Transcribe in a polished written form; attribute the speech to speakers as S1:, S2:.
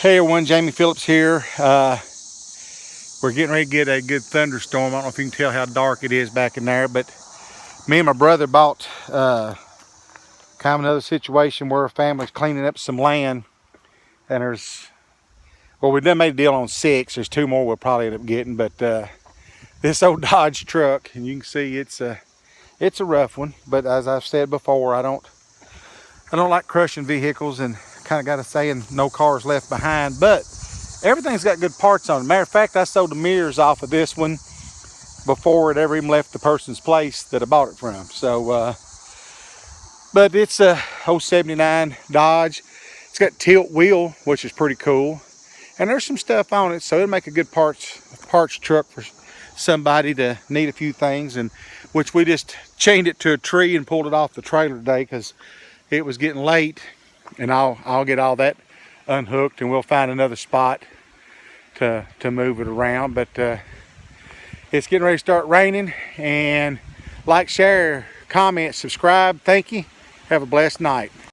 S1: Hey everyone, Jamie Phillips here. We're getting ready to get a good thunderstorm. I don't know if you can tell how dark it is back in there, but me and my brother bought kind of another situation where a family's cleaning up some land, and we done made a deal on 6. There's 2 more we'll probably end up getting, but this old Dodge truck, and you can see it's a rough one. But as I've said before, I don't like crushing vehicles, and kind of got a saying, no cars left behind. But everything's got good parts on it. Matter of fact, I sold the mirrors off of this one before it ever even left the person's place that I bought it from. So, but it's a 79 Dodge. It's got tilt wheel, which is pretty cool. And there's some stuff on it, so it'll make a good parts truck for somebody to need a few things. And which we just chained it to a tree and pulled it off the trailer today because it was getting late. And I'll get all that unhooked, and we'll find another spot to move it around. But it's getting ready to start raining. And like, share, comment, subscribe. Thank you. Have a blessed night.